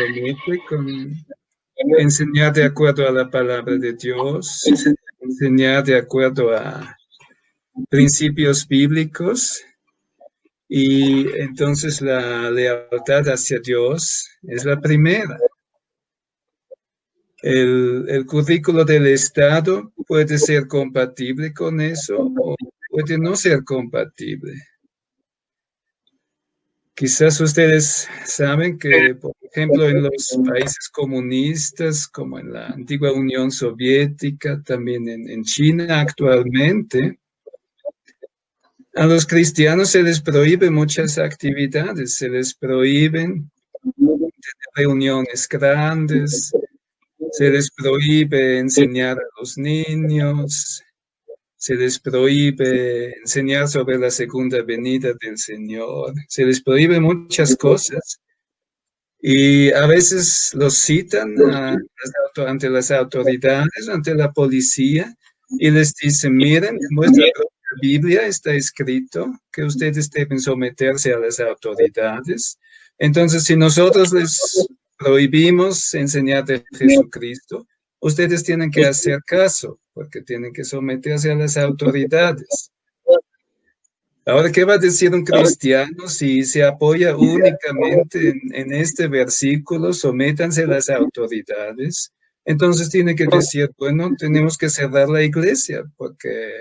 compromete con enseñar de acuerdo a la palabra de Dios, enseñar de acuerdo a principios bíblicos, y entonces la lealtad hacia Dios es la primera. El currículo del Estado puede ser compatible con eso o puede no ser compatible. Quizás ustedes saben que, por ejemplo, en los países comunistas, como en la antigua Unión Soviética, también en China actualmente, a los cristianos se les prohíbe muchas actividades, se les prohíben reuniones grandes, se les prohíbe enseñar a los niños, se les prohíbe enseñar sobre la segunda venida del Señor, se les prohíbe muchas cosas. Y a veces los citan ante las autoridades, ante la policía, y les dicen, miren, en vuestra propia Biblia está escrito que ustedes deben someterse a las autoridades. Entonces, si nosotros les prohibimos enseñar de Jesucristo, ustedes tienen que hacer caso, porque tienen que someterse a las autoridades. Ahora, ¿qué va a decir un cristiano si se apoya únicamente en este versículo? Sométanse a las autoridades. Entonces tiene que decir, bueno, tenemos que cerrar la iglesia porque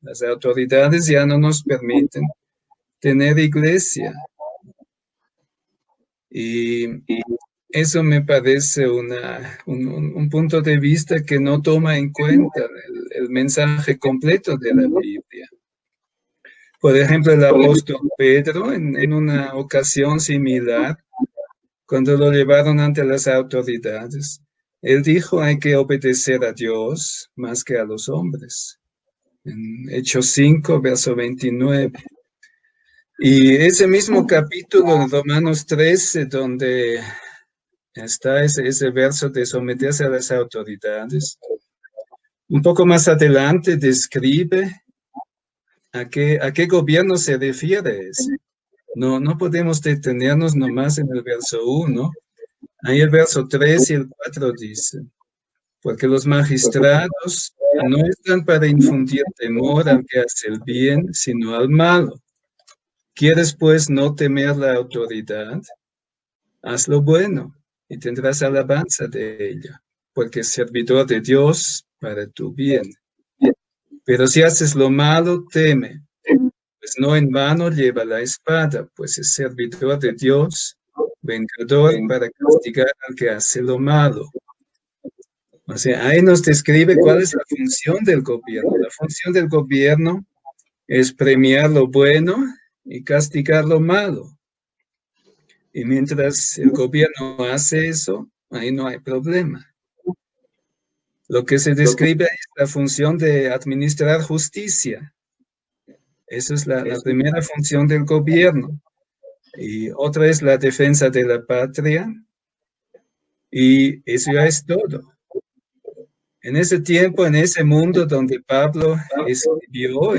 las autoridades ya no nos permiten tener iglesia. Y eso me parece un punto de vista que no toma en cuenta el mensaje completo de la Biblia. Por ejemplo, el apóstol Pedro, en una ocasión similar, cuando lo llevaron ante las autoridades, él dijo, hay que obedecer a Dios más que a los hombres. En Hechos 5, verso 29. Y ese mismo capítulo en Romanos 13, donde está ese verso de someterse a las autoridades, un poco más adelante describe a qué gobierno se refiere ese. No podemos detenernos nomás en el verso 1. Ahí el verso 3 y el 4 dice, porque los magistrados no están para infundir temor al que hace el bien, sino al malo. ¿Quieres pues no temer la autoridad? Haz lo bueno y tendrás alabanza de ella, porque es servidor de Dios para tu bien. Pero si haces lo malo, teme, pues no en vano lleva la espada, pues es servidor de Dios, vengador para castigar al que hace lo malo. O sea, ahí nos describe cuál es la función del gobierno. La función del gobierno es premiar lo bueno y castigar lo malo. Y mientras el gobierno hace eso, ahí no hay problema. Lo que se describe es la función de administrar justicia. Esa es la primera función del gobierno. Y otra es la defensa de la patria. Y eso ya es todo. En ese tiempo, en ese mundo donde Pablo escribió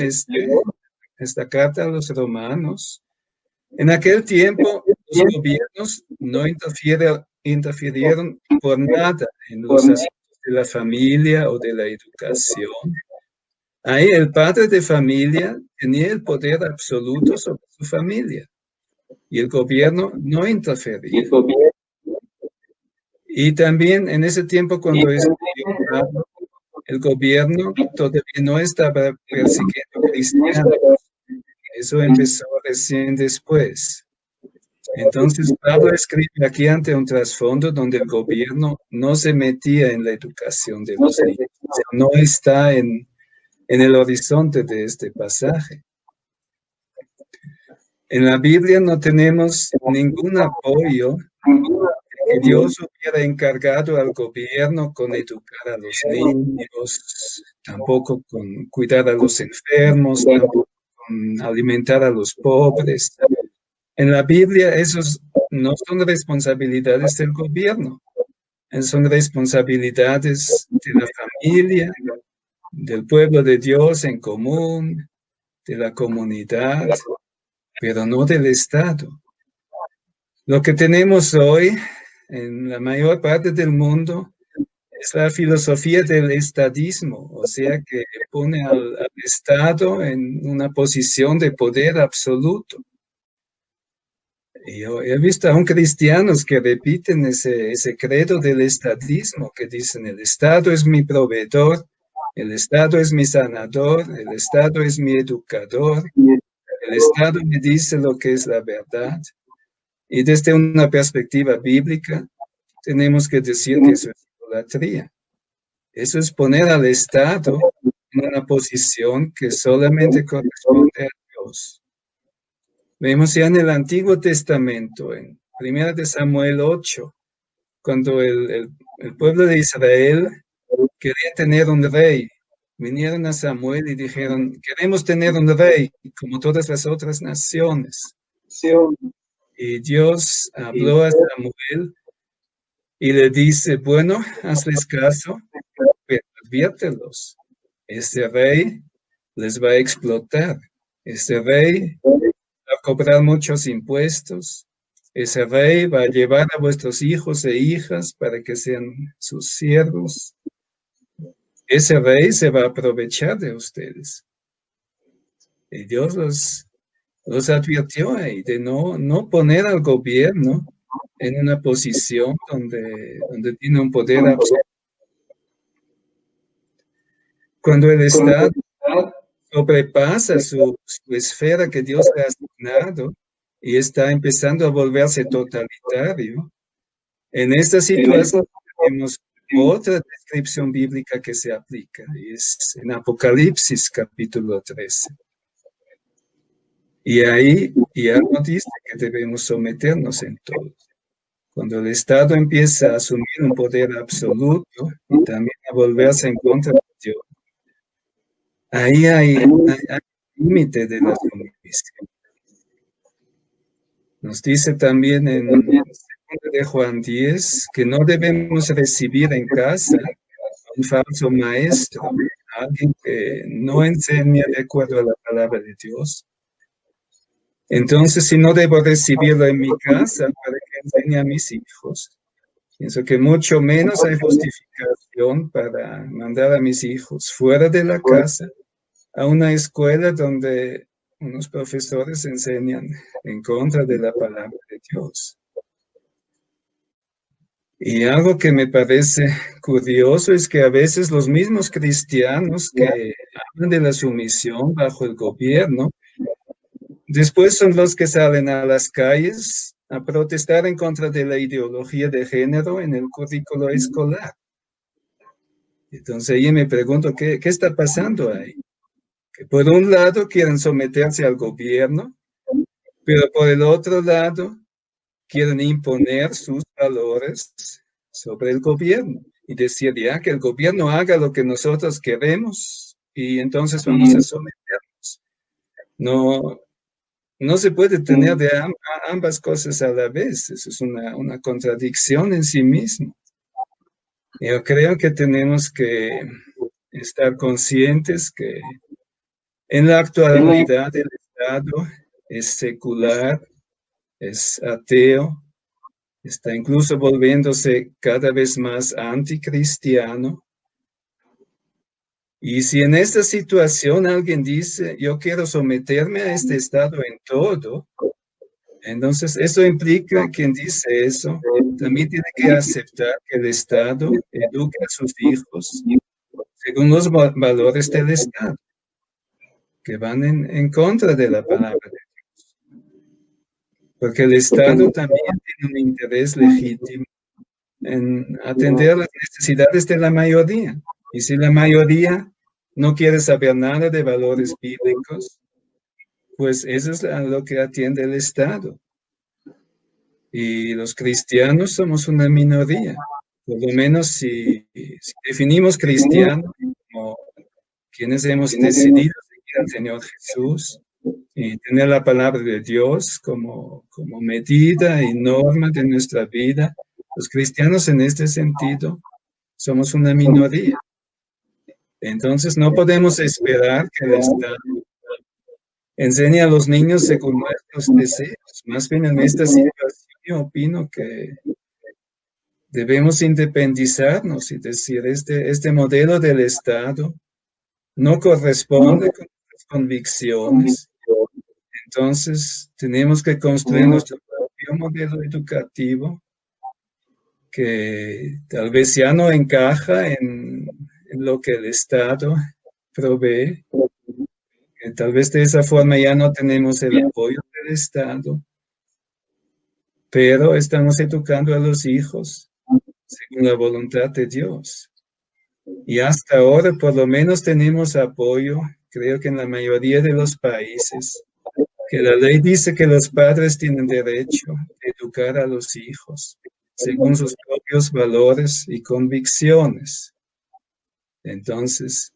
esta carta a los romanos, en aquel tiempo los gobiernos no interfirieron por nada en los asuntos de la familia o de la educación. Ahí el padre de familia tenía el poder absoluto sobre su familia y el gobierno no interfería. Y también en ese tiempo cuando escribió Pablo, el gobierno todavía no estaba persiguiendo cristianos. Eso empezó recién después. Entonces, Pablo escribe aquí ante un trasfondo donde el gobierno no se metía en la educación de los niños. O sea, no está en el horizonte de este pasaje. En la Biblia no tenemos ningún apoyo que Dios hubiera encargado al gobierno con educar a los niños, tampoco con cuidar a los enfermos, tampoco con alimentar a los pobres. En la Biblia esos no son responsabilidades del gobierno, son responsabilidades de la familia, del pueblo de Dios en común, de la comunidad, pero no del Estado. Lo que tenemos hoy en la mayor parte del mundo es la filosofía del estadismo, o sea que pone al Estado en una posición de poder absoluto. Yo he visto aún cristianos que repiten ese credo del estadismo, que dicen, el Estado es mi proveedor, el Estado es mi sanador, el Estado es mi educador, el Estado me dice lo que es la verdad. Y desde una perspectiva bíblica, tenemos que decir que eso es idolatría. Eso es poner al Estado en una posición que solamente corresponde a Dios. Vemos ya en el Antiguo Testamento, en 1 de Samuel 8, cuando el pueblo de Israel quería tener un rey. Vinieron a Samuel y dijeron, queremos tener un rey, como todas las otras naciones. Y Dios habló a Samuel y le dice, bueno, hazles caso, pero adviértelos. Este rey les va a explotar. Este rey va a cobrar muchos impuestos. Ese rey va a llevar a vuestros hijos e hijas para que sean sus siervos. Ese rey se va a aprovechar de ustedes. Y Dios los advirtió ahí de no poner al gobierno en una posición donde tiene un poder absoluto. Cuando el Estado sobrepasa su esfera que Dios le ha asignado y está empezando a volverse totalitario, en esta situación tenemos otra descripción bíblica que se aplica, y es en Apocalipsis capítulo 13. Y ahí ya nos dice que debemos someternos en todo. Cuando el Estado empieza a asumir un poder absoluto y también a volverse en contra de Dios, ahí hay límite de la sumisión. Nos dice también en 2 de Juan 10 que no debemos recibir en casa a un falso maestro, alguien que no enseña de acuerdo a la palabra de Dios. Entonces, si no debo recibirlo en mi casa para que enseñe a mis hijos, pienso que mucho menos hay justificación para mandar a mis hijos fuera de la casa a una escuela donde unos profesores enseñan en contra de la palabra de Dios. Y algo que me parece curioso es que a veces los mismos cristianos que hablan de la sumisión bajo el gobierno, después son los que salen a las calles a protestar en contra de la ideología de género en el currículo escolar. Entonces ahí me pregunto, ¿qué está pasando ahí? Que por un lado quieren someterse al gobierno, pero por el otro lado quieren imponer sus valores sobre el gobierno y decir ya que el gobierno haga lo que nosotros queremos y entonces vamos a someternos. No se puede tener de ambas cosas a la vez. Eso es una contradicción en sí mismo. Yo creo que tenemos que estar conscientes que en la actualidad el Estado es secular, es ateo, está incluso volviéndose cada vez más anticristiano. Y si en esta situación alguien dice, yo quiero someterme a este Estado en todo, entonces eso implica, quien dice eso, también tiene que aceptar que el Estado eduque a sus hijos según los valores del Estado, que van en contra de la palabra de Dios. Porque el Estado también tiene un interés legítimo en atender las necesidades de la mayoría. Y si la mayoría no quiere saber nada de valores bíblicos, pues eso es a lo que atiende el Estado. Y los cristianos somos una minoría. Por lo menos si definimos cristiano como quienes hemos decidido seguir al Señor Jesús y tener la palabra de Dios como medida y norma de nuestra vida, los cristianos en este sentido somos una minoría. Entonces no podemos esperar que el Estado enseñe a los niños según nuestros deseos. Más bien en esta situación yo opino que debemos independizarnos y decir, este modelo del Estado no corresponde con las convicciones. Entonces, tenemos que construir nuestro propio modelo educativo que tal vez ya no encaja en lo que el Estado provee. Que tal vez de esa forma ya no tenemos el apoyo del Estado, pero estamos educando a los hijos según la voluntad de Dios. Y hasta ahora por lo menos tenemos apoyo, creo que en la mayoría de los países, que la ley dice que los padres tienen derecho a educar a los hijos según sus propios valores y convicciones. Entonces,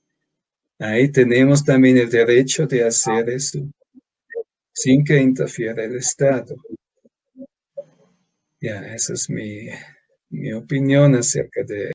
ahí tenemos también el derecho de hacer eso sin que interfiera el Estado. Ya, esa es mi opinión acerca de